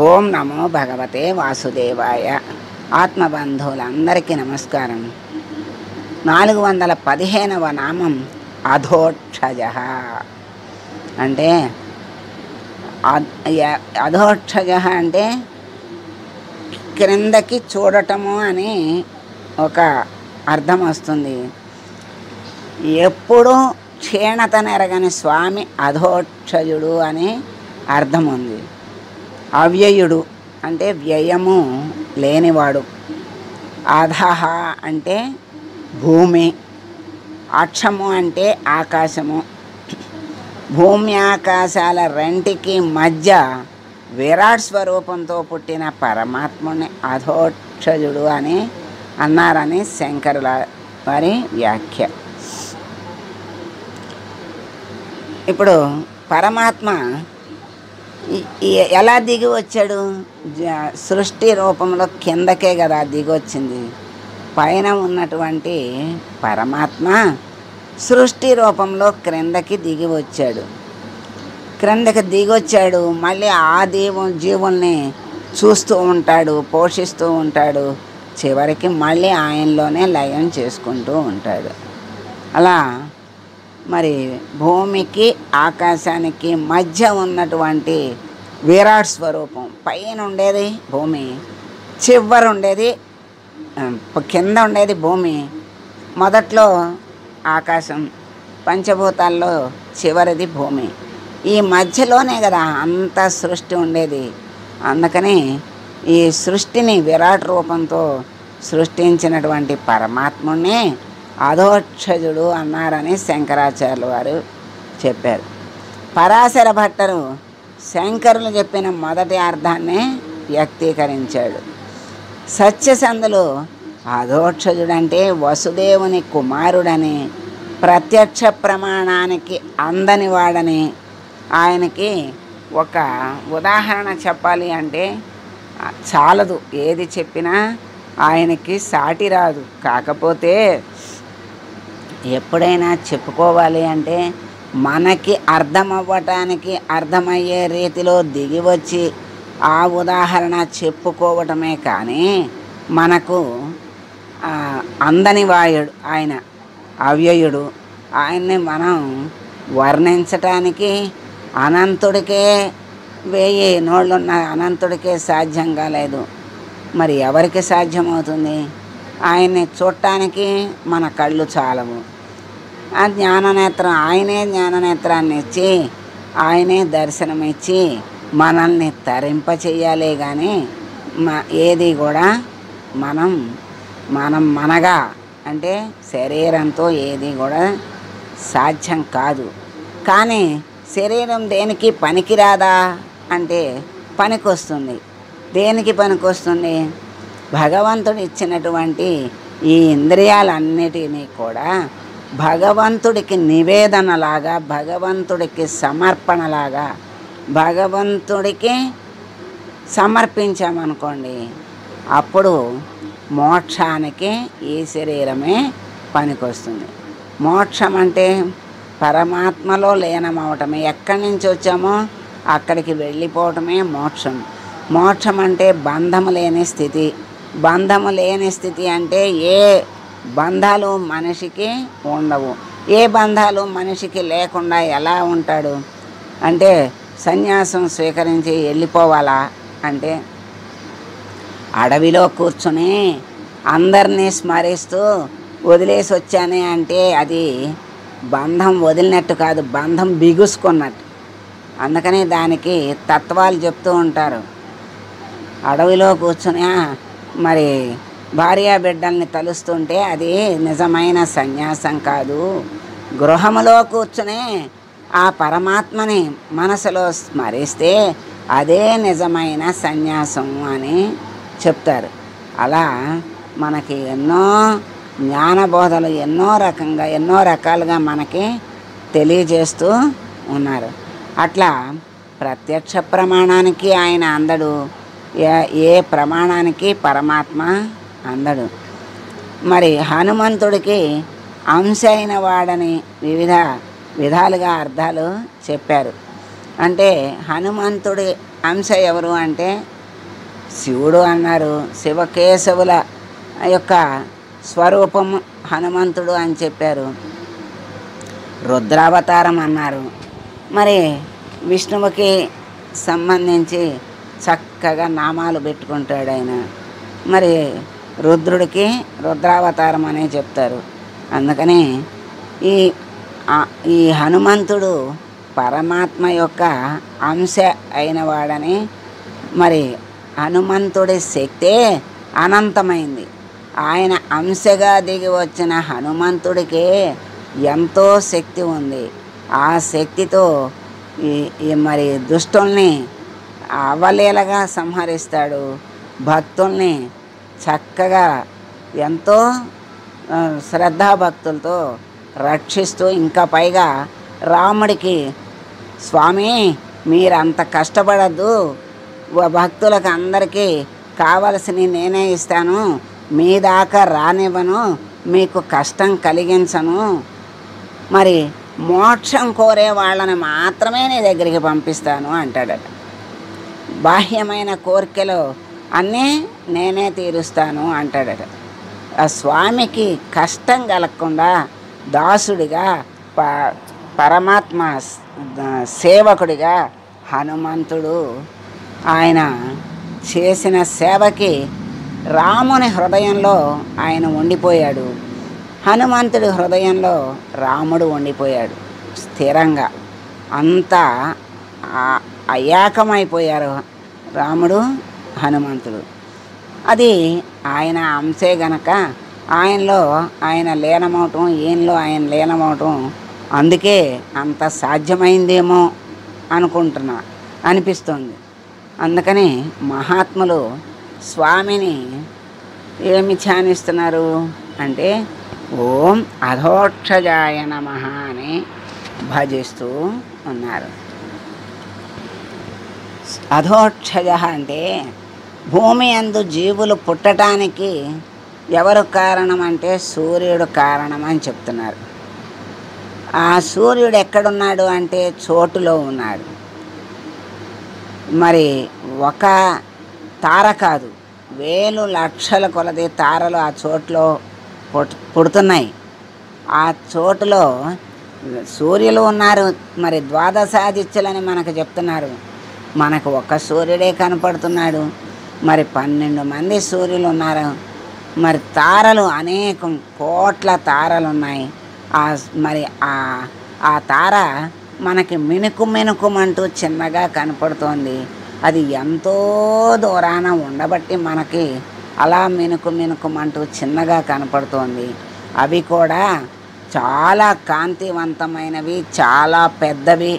ఓం నమో భగవతే వాసుదేవాయ. ఆత్మబంధువులందరికీ నమస్కారం. 415వ నామం అధోక్షజ. అంటే అధోక్షజ అంటే క్రిందకి చూడటము అని ఒక అర్థం వస్తుంది. ఎప్పుడూ క్షీణత నెరగని స్వామి అధోక్షజుడు అని అర్థం ఉంది. అవ్యయుడు అంటే వ్యయము లేనివాడు. అధహ అంటే భూమి, అక్షము అంటే ఆకాశము. భూమి ఆకాశాల రెంటికి మధ్య విరాట్ స్వరూపంతో పుట్టిన పరమాత్ముని అధోక్షజుడు అని అన్నారని శంకరుల వారి వ్యాఖ్య. ఇప్పుడు పరమాత్మ ఎలా దిగి వచ్చాడు? సృష్టి రూపంలో కిందకే కదా దిగి వచ్చింది. పైన ఉన్నటువంటి పరమాత్మ సృష్టి రూపంలో క్రిందకి దిగి వచ్చాడు. క్రిందకి దిగి వచ్చాడు, మళ్ళీ ఆ జీవుల్ని చూస్తూ ఉంటాడు, పోషిస్తూ ఉంటాడు, చివరికి మళ్ళీ ఆయనలోనే లయం చేసుకుంటూ ఉంటాడు. అలా మరి భూమికి ఆకాశానికి మధ్య ఉన్నటువంటి విరాట్ స్వరూపం, పైన ఉండేది భూమి, చివర ఉండేది కింద ఉండేది భూమి, మొదట్లో ఆకాశం, పంచభూతాల్లో చివరిది భూమి. ఈ మధ్యలోనే కదా అంత సృష్టి ఉండేది. అందుకని ఈ సృష్టిని విరాట్ రూపంతో సృష్టించినటువంటి పరమాత్ముని అధోక్షజుడు అన్నారని శంకరాచార్యులు వారు చెప్పారు. పరాశర భట్టరు శంకరులు చెప్పిన మొదటి అర్థాన్ని వ్యక్తీకరించాడు. సత్యసంధులు అధోక్షజుడంటే వసుదేవుని కుమారుడని, ప్రత్యక్ష ప్రమాణానికి అందని వాడని. ఆయనకి ఒక ఉదాహరణ చెప్పాలి అంటే చాలదు, ఏది చెప్పినా ఆయనకి సాటి రాదు. కాకపోతే ఎప్పుడైనా చెప్పుకోవాలి అంటే మనకి అర్థమవ్వటానికి అర్థమయ్యే రీతిలో దిగి వచ్చి ఆ ఉదాహరణ చెప్పుకోవటమే కానీ మనకు అందని వాయుడు ఆయన, అవ్యయుడు. ఆయన్ని మనం వర్ణించటానికి అనంతుడికే 1000 నోళ్ళున్న అనంతుడికే సాధ్యం కాలేదు. మరి ఎవరికి సాధ్యమవుతుంది? ఆయన్ని చూడటానికి మన కళ్ళు చాలవు. ఆ జ్ఞాననేత్రం, ఆయనే జ్ఞాననేత్రాన్ని ఇచ్చి ఆయనే దర్శనమిచ్చి మనల్ని తరింపచేయాలే కానీ ఏది కూడా మనగా అంటే శరీరంతో ఏది కూడా సాధ్యం కాదు. కానీ శరీరం దేనికి పనికిరాదా అంటే పనికొస్తుంది. దేనికి పనికొస్తుంది? భగవంతుడు ఇచ్చినటువంటి ఈ ఇంద్రియాలన్నిటినీ కూడా భగవంతుడికి నివేదనలాగా, భగవంతుడికి సమర్పణలాగా, భగవంతుడికి సమర్పించామనుకోండి, అప్పుడు మోక్షానికి ఈ శరీరమే పనికొస్తుంది. మోక్షం అంటే పరమాత్మలో లీనమవటమే. ఎక్కడి నుంచి వచ్చామో అక్కడికి వెళ్ళిపోవటమే మోక్షం. మోక్షం అంటే బంధము లేని స్థితి. బంధము లేని స్థితి అంటే ఏ బంధాలు మనిషికి ఉండవు. ఏ బంధాలు మనిషికి లేకుండా ఎలా ఉంటాడు అంటే సన్యాసం స్వీకరించి వెళ్ళిపోవాలా అంటే అడవిలో కూర్చుని అందరినీ స్మరిస్తూ వదిలేసి వచ్చానే అంటే అది బంధం వదిలినట్టు కాదు, బంధం బిగుసుకున్నట్టు. అందుకని దానికి తత్వాలు చెప్తూ ఉంటారు. అడవిలో కూర్చుని మరి భార్యా బిడ్డల్ని తలుస్తుంటే అది నిజమైన సన్యాసం కాదు. గృహములో కూర్చుని ఆ పరమాత్మని మనసులో స్మరిస్తే అదే నిజమైన సన్యాసం అని చెప్తారు. అలా మనకి ఎన్నో జ్ఞానబోధలు ఎన్నో రకాలుగా మనకి తెలియజేస్తూ ఉన్నారు. అట్లా ప్రత్యక్ష ప్రమాణానికి ఆయన అందడు, ఏ ప్రమాణానికి పరమాత్మ అందడు. మరి హనుమంతుడికి అంశ అయిన వాడని వివిధ విధాలుగా అర్థాలు చెప్పారు. అంటే హనుమంతుడి అంశ ఎవరు అంటే శివుడు అన్నారు, శివకేశవుల యొక్క స్వరూపం హనుమంతుడు అని చెప్పారు. రుద్రావతారం అన్నారు. మరి విష్ణువుకి సంబంధించి చక్కగా నామాలు పెట్టుకుంటాడు ఆయన. మరి రుద్రుడికి రుద్రావతారం అనే చెప్తారు. అందుకని ఈ హనుమంతుడు పరమాత్మ యొక్క అంశ అయిన వాడని. మరి హనుమంతుడి శక్తే అనంతమైంది. ఆయన అంశగా దిగి వచ్చిన హనుమంతుడికే ఎంతో శక్తి ఉంది. ఆ శక్తితో మరి దుష్టుల్ని అవలీలగా సంహరిస్తాడు, భక్తుల్ని చక్కగా ఎంతో శ్రద్ధాభక్తులతో రక్షిస్తూ, ఇంకా పైగా రాముడికి, స్వామి మీరు అంత కష్టపడద్దు, భక్తులకు అందరికీ కావలసినవి నేనే ఇస్తాను, మీ దాకా రానివ్వను, మీకు కష్టం కలిగించను, మరి మోక్షం కోరే వాళ్ళని మాత్రమే నీ దగ్గరికి పంపిస్తాను అంటాడట. బాహ్యమైన కోరికలు అన్నీ నేనే తీరుస్తాను అంటాడట. ఆ స్వామికి కష్టం కలగకుండా దాసుడిగా, పరమాత్మ సేవకుడిగా హనుమంతుడు ఆయన చేసిన సేవకి రాముని హృదయంలో ఆయన ఉండిపోయాడు. హనుమంతుడి హృదయంలో రాముడు ఉండిపోయాడు స్థిరంగా. అంతా అయాకమైపోయారు రాముడు హనుమంతుడు. అది ఆయన అంశే గనక ఆయనలో ఆయన లీనమవటం, ఈయనలో ఆయన లీనమవటం, అందుకే అంత సాధ్యమైందేమో అనిపిస్తుంది. అందుకని మహాత్ములు స్వామిని ఏమి ధ్యానిస్తున్నారు అంటే ఓం అధోక్షజాయ నమః అని భజిస్తూ ఉన్నారు. అధోక్షజ అంటే భూమి యందు జీవులు పుట్టడానికి ఎవరు కారణం అంటే సూర్యుడు కారణం అని చెప్తున్నారు. ఆ సూర్యుడు ఎక్కడున్నాడు అంటే చోటులో ఉన్నాడు. మరి ఒక తార కాదు, వేలు లక్షల కొలది తారలు ఆ చోట్లో పుడుతున్నాయి. ఆ చోటులో సూర్యులు ఉన్నారు. మరి ద్వాదశాదిత్యులని మనకు చెప్తున్నారు. మనకు ఒక్క సూర్యుడే కనపడుతున్నాడు. మరి 12 మంది సూర్యులు ఉన్నారు. మరి తారలు అనేకం కోట్ల తారలు ఉన్నాయి. మరి ఆ తార మనకి మినుకుమంటూ చిన్నగా కనపడుతోంది. అది ఎంతో దూరాన ఉండబట్టి మనకి అలా మినుకుమంటూ చిన్నగా కనపడుతోంది. అవి కూడా చాలా కాంతివంతమైనవి, చాలా పెద్దవి.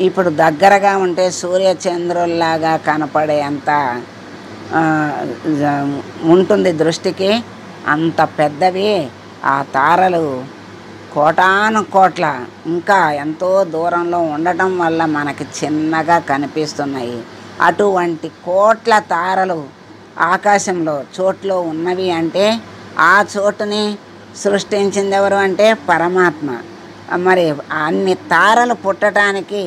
ఇప్పుడు దగ్గరగా ఉంటే సూర్యచంద్రుల్లాగా కనపడే అంత ఉంటుంది దృష్టికి. అంత పెద్దవి ఆ తారలు, కోటాను కోట్ల, ఇంకా ఎంతో దూరంలో ఉండటం వల్ల మనకి చిన్నగా కనిపిస్తున్నాయి. అటువంటి కోట్ల తారలు ఆకాశంలో చోట్లో ఉన్నవి అంటే ఆ చోటుని సృష్టించింది ఎవరు అంటే పరమాత్మ. మరి అన్ని తారలు పుట్టడానికి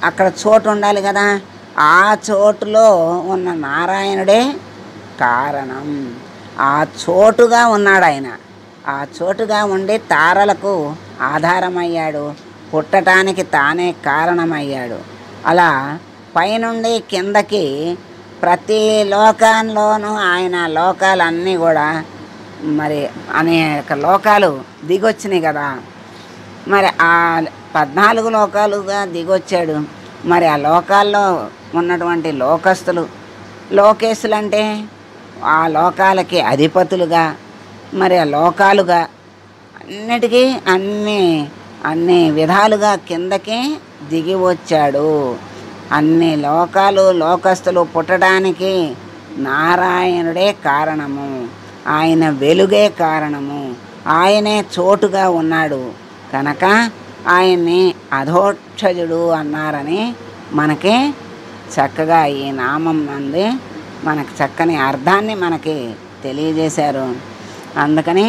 అక్కడ చోటు ఉండాలి కదా. ఆ చోటులో ఉన్న నారాయణుడే కారణం. ఆ చోటుగా ఉన్నాడు ఆయన. ఆ చోటుగా ఉండి తారలకు ఆధారమయ్యాడు, పుట్టడానికి తానే కారణమయ్యాడు. అలా పైనుండి కిందకి ప్రతి లోకంలోనూ ఆయన లోకాలన్నీ కూడా మరి అనేక లోకాలు దిగొచ్చినాయి కదా. మరి ఆ 14 లోకాలుగా దిగొచ్చాడు. మరి ఆ లోకాల్లో ఉన్నటువంటి లోకస్తులు, లోకేశులు అంటే ఆ లోకాలకి అధిపతులుగా, మరి ఆ లోకాలుగా అన్నిటికీ అన్ని విధాలుగా కిందకి దిగి వచ్చాడు. అన్ని లోకాలు, లోకస్తులు పుట్టడానికి నారాయణుడే కారణము. ఆయన వెలుగే కారణము. ఆయనే చోటుగా ఉన్నాడు కనుక ఆయన్ని అధోక్షజుడు అన్నారని మనకి చక్కగా ఈ నామం నందు మనకి చక్కని అర్థాన్ని మనకి తెలియజేశారు. అందుకని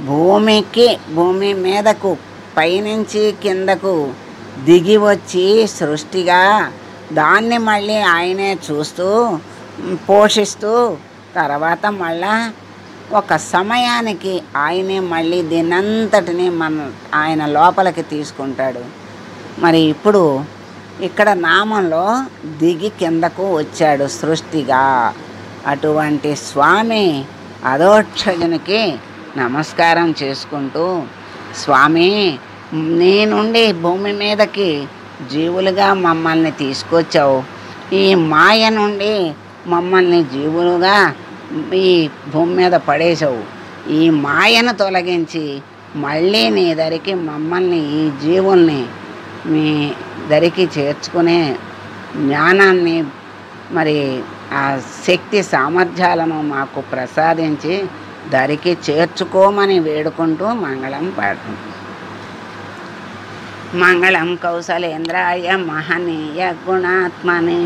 భూమి మీదకు పైనుంచి కిందకు దిగి వచ్చి సృష్టిగా దాన్ని మళ్ళీ ఆయనే చూస్తూ పోషిస్తూ తర్వాత మళ్ళా ఒక సమయానికి ఆయనే మళ్ళీ దీనంతటిని ఆయన లోపలికి తీసుకుంటాడు. మరి ఇప్పుడు ఇక్కడ నామంలో దిగి కిందకు వచ్చాడు సృష్టిగా. అటువంటి స్వామి అధోక్షజునికి నమస్కారం చేసుకుంటూ, స్వామి నీ నుండి భూమి మీదకి జీవులుగా మమ్మల్ని తీసుకొచ్చావు, ఈ మాయ నుండి మమ్మల్ని జీవులుగా ఈ భూమి మీద పడేసావు, ఈ మాయను తొలగించి మళ్ళీ నీ దరికి మమ్మల్ని ఈ జీవుల్ని మీ దరికి చేర్చుకునే జ్ఞానాన్ని మరి ఆ శక్తి సామర్థ్యాలను మాకు ప్రసాదించి దరికి చేర్చుకోమని వేడుకుంటూ మంగళం పాడుతుంది. మంగళం కౌసలేంద్రాయ మహనీయ గుణాత్మనే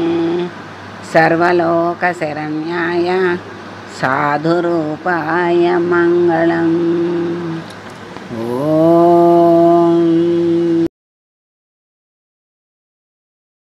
సర్వలోక శరణ్యాయ సాధురూపాయ మంగళం.